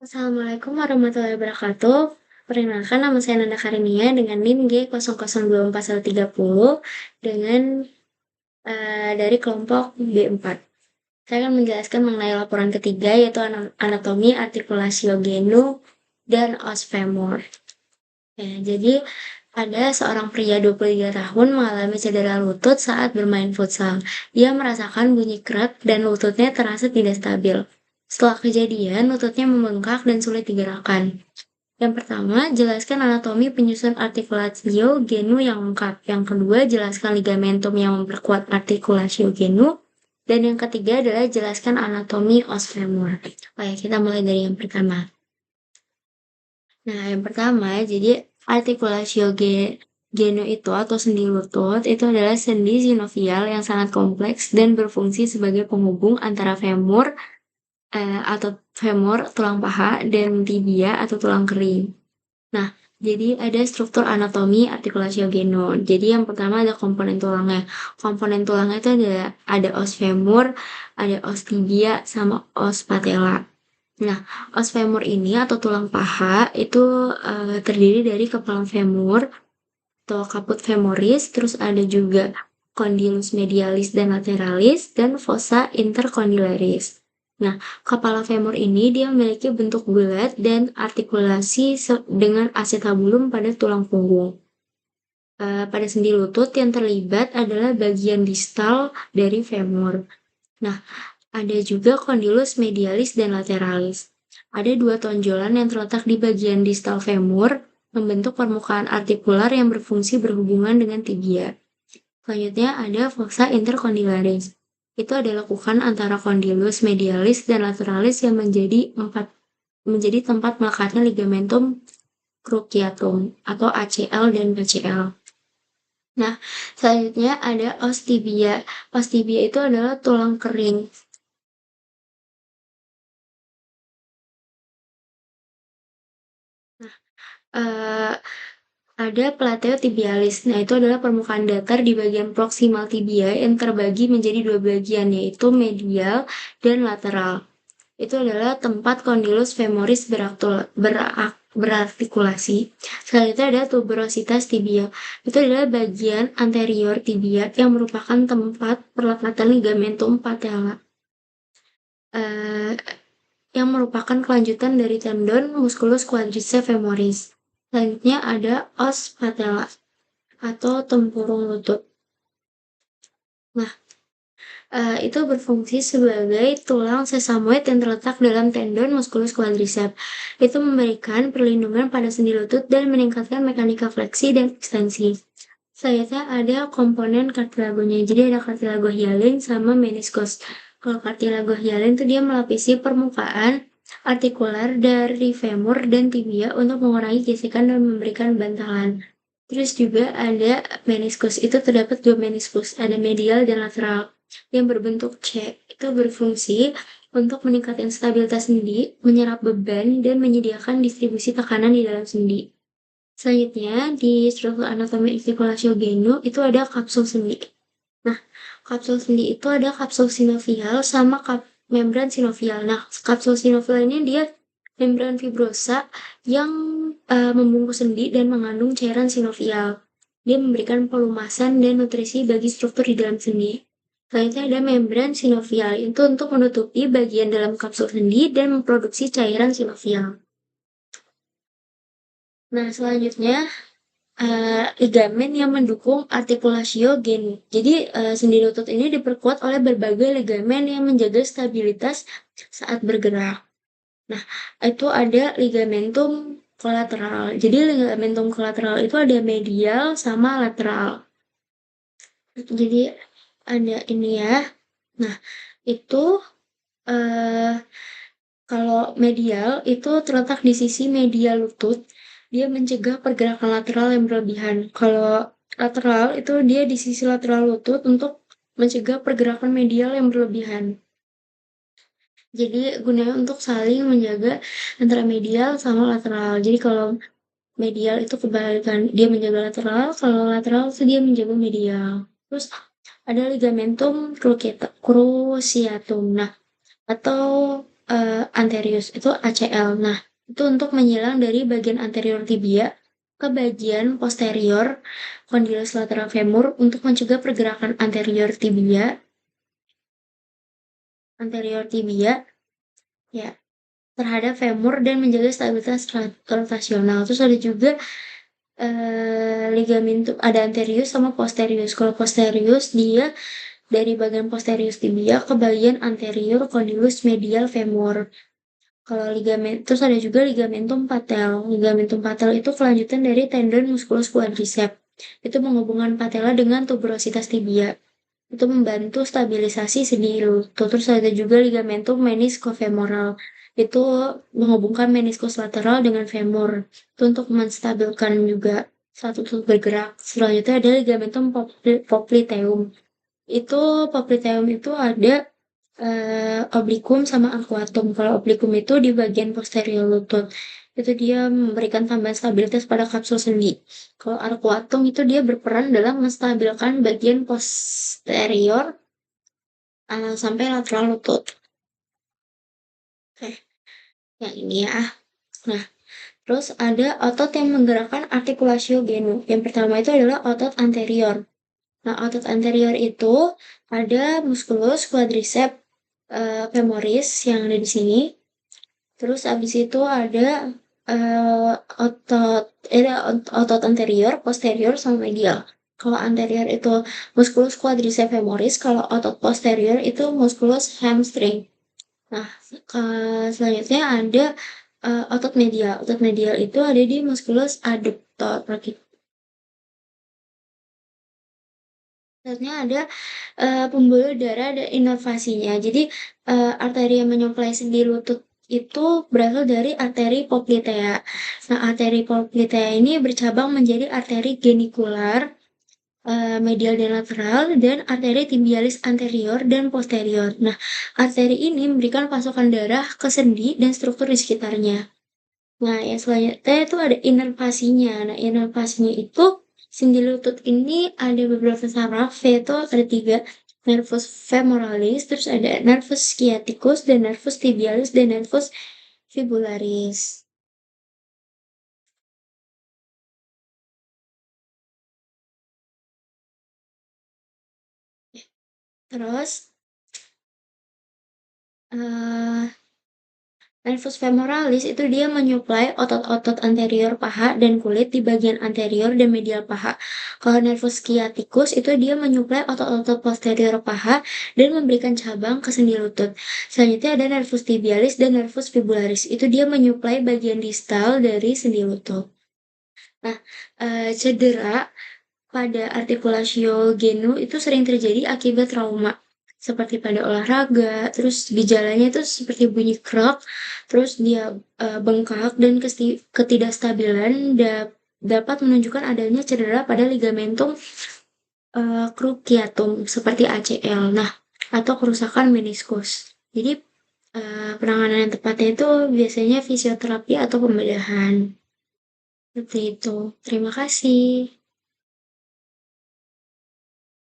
Assalamualaikum warahmatullahi wabarakatuh. Perkenalkan nama saya Nanda Karinia dengan NIM G002430 dengan dari kelompok B4. Saya akan menjelaskan mengenai laporan ketiga yaitu anatomi artikulasio genu dan os femur. Ya, jadi ada seorang pria 23 tahun mengalami cedera lutut saat bermain futsal. Ia merasakan bunyi krek dan lututnya terasa tidak stabil. Setelah kejadian, lututnya membengkak dan sulit digerakkan. Yang pertama, jelaskan anatomi penyusun artikulasio genu yang lengkap. Yang kedua, jelaskan ligamentum yang memperkuat artikulasio genu. Dan yang ketiga adalah jelaskan anatomi os femur. Oke, kita mulai dari yang pertama. Nah, yang pertama, jadi artikulasio genu itu atau sendi lutut itu adalah sendi sinovial yang sangat kompleks dan berfungsi sebagai penghubung antara femur, tulang paha, dan tibia atau tulang kering. Nah, jadi ada struktur anatomi artikulasio genu. Jadi yang pertama ada komponen tulangnya. Komponen tulangnya itu ada os femur, ada os tibia, sama os patella. Nah, os femur ini atau tulang paha itu terdiri dari kepala femur atau caput femoris, terus ada juga condylus medialis dan lateralis, dan fossa intercondylaris. Nah, kepala femur ini dia memiliki bentuk bulat dan artikulasi dengan acetabulum pada tulang punggung. Pada sendi lutut yang terlibat adalah bagian distal dari femur. Nah, ada juga condylus medialis dan lateralis. Ada dua tonjolan yang terletak di bagian distal femur, membentuk permukaan artikular yang berfungsi berhubungan dengan tibia. Selanjutnya ada fossa intercondylaris. Itu adalah lekukan antara condylus medialis dan lateralis yang menjadi tempat melekatnya ligamentum cruciatum atau ACL dan PCL. Nah, selanjutnya ada os tibia. Os tibia itu adalah tulang kering. uh, ada plateo tibialis. Nah, itu adalah permukaan datar di bagian proksimal tibia yang terbagi menjadi dua bagian, yaitu medial dan lateral. Itu adalah tempat condylus femoris berartikulasi. Selanjutnya ada tuberositas tibia. Itu adalah bagian anterior tibia yang merupakan tempat perlekatan ligamentum patella. Uh, yang merupakan kelanjutan dari tendon musculus quadriceps femoris. Selanjutnya ada os patella atau tempurung lutut. Nah, itu berfungsi sebagai tulang sesamoid yang terletak dalam tendon musculus quadriceps. Itu memberikan perlindungan pada sendi lutut dan meningkatkan mekanika fleksi dan ekstensi. Selanjutnya ada komponen kartilagonya. Jadi ada kartilago hyaline sama meniskus. Kalau kartilago hyaline itu dia melapisi permukaan artikular dari femur dan tibia untuk mengurangi gesekan dan memberikan bantalan. Terus juga ada meniskus. Itu terdapat dua meniskus, ada medial dan lateral yang berbentuk C. Itu berfungsi untuk meningkatkan stabilitas sendi, menyerap beban, dan menyediakan distribusi tekanan di dalam sendi. Selanjutnya, di struktur anatomi artikulasio genu itu ada kapsul sendi. Nah, kapsul sendi itu ada kapsul sinovial sama membran sinovial. Nah, kapsul sinovial ini dia membran fibrosa yang membungkus sendi dan mengandung cairan sinovial. Dia memberikan pelumasan dan nutrisi bagi struktur di dalam sendi. Selanjutnya ada membran sinovial, itu untuk menutupi bagian dalam kapsul sendi dan memproduksi cairan sinovial. Nah, selanjutnya ligamen yang mendukung artikulasio genu. Jadi sendi lutut ini diperkuat oleh berbagai ligamen yang menjaga stabilitas saat bergerak. Nah, itu ada ligamentum kolateral. Jadi ligamentum kolateral itu ada medial sama lateral. Jadi ada ini ya. Nah, itu kalau medial itu terletak di sisi medial lutut, dia mencegah pergerakan lateral yang berlebihan. Kalau lateral itu dia di sisi lateral lutut untuk mencegah pergerakan medial yang berlebihan. Jadi gunanya untuk saling menjaga antara medial sama lateral. Jadi kalau medial itu kebalikan, dia menjaga lateral, kalau lateral itu dia menjaga medial. Terus ada ligamentum cruciatum. Nah, atau anterius, itu ACL. Nah, itu untuk menyilang dari bagian anterior tibia ke bagian posterior condylus lateral femur untuk mencegah pergerakan anterior tibia ya terhadap femur dan menjaga stabilitas rotasional. Terus ada juga ligamentum, ada anterius sama posterius. Kalau posterius dia dari bagian posterius tibia ke bagian anterior condylus medial femur. Kalau terus ada juga ligamentum patel. Ligamentum patel itu kelanjutan dari tendon musculus quadriceps. Itu menghubungkan patella dengan tuberositas tibia. Itu membantu stabilisasi sendi lutut. Terus ada juga ligamentum meniscofemoral. Itu menghubungkan meniskus lateral dengan femur. Itu untuk menstabilkan juga saat lutut bergerak. Selanjutnya ada ligamentum popliteum. Itu popliteum itu ada oblikum sama arcuatum. Kalau oblikum itu di bagian posterior lutut. Itu dia memberikan tambahan stabilitas pada kapsul sendi. Kalau arcuatum itu dia berperan dalam menstabilkan bagian posterior sampai lateral lutut. Oke, yang ini ya. Nah, terus ada otot yang menggerakkan artikulasio genu. Yang pertama itu adalah otot anterior. Nah, otot anterior itu ada musculus quadriceps femoris yang ada di sini. Terus abis itu ada eh, otot otot anterior, posterior, sama medial. Kalau anterior itu musculus quadriceps femoris, kalau otot posterior itu musculus hamstring. Nah, selanjutnya ada otot medial. Otot medial itu ada di musculus adductor. Selanjutnya ada pembuluh darah dan inervasinya. Jadi arteri yang menyuplai sendi lutut itu berasal dari arteri poplitea. Nah, arteri poplitea ini bercabang menjadi arteri genikular, medial dan lateral, dan arteri tibialis anterior dan posterior. Nah, arteri ini memberikan pasokan darah ke sendi dan struktur di sekitarnya. Nah, yang selanjutnya itu ada inervasinya. Nah, inervasinya itu sendi lutut ini ada beberapa saraf, yaitu ada 3. Nervus femoralis, terus ada nervus sciaticus, dan nervus tibialis, dan nervus fibularis. Terus, eh nervus femoralis itu dia menyuplai otot-otot anterior paha dan kulit di bagian anterior dan medial paha. Kalau nervus sciaticus itu dia menyuplai otot-otot posterior paha dan memberikan cabang ke sendi lutut. Selanjutnya ada nervus tibialis dan nervus fibularis. Itu dia menyuplai bagian distal dari sendi lutut. Nah, cedera pada artikulasio genu itu sering terjadi akibat trauma seperti pada olahraga, terus gejalanya itu seperti bunyi krek, terus dia bengkak dan ketidakstabilan dapat menunjukkan adanya cedera pada ligamentum cruciatum seperti ACL. Nah, atau kerusakan meniskus. Jadi penanganan yang tepatnya itu biasanya fisioterapi atau pembedahan. Seperti itu. Terima kasih.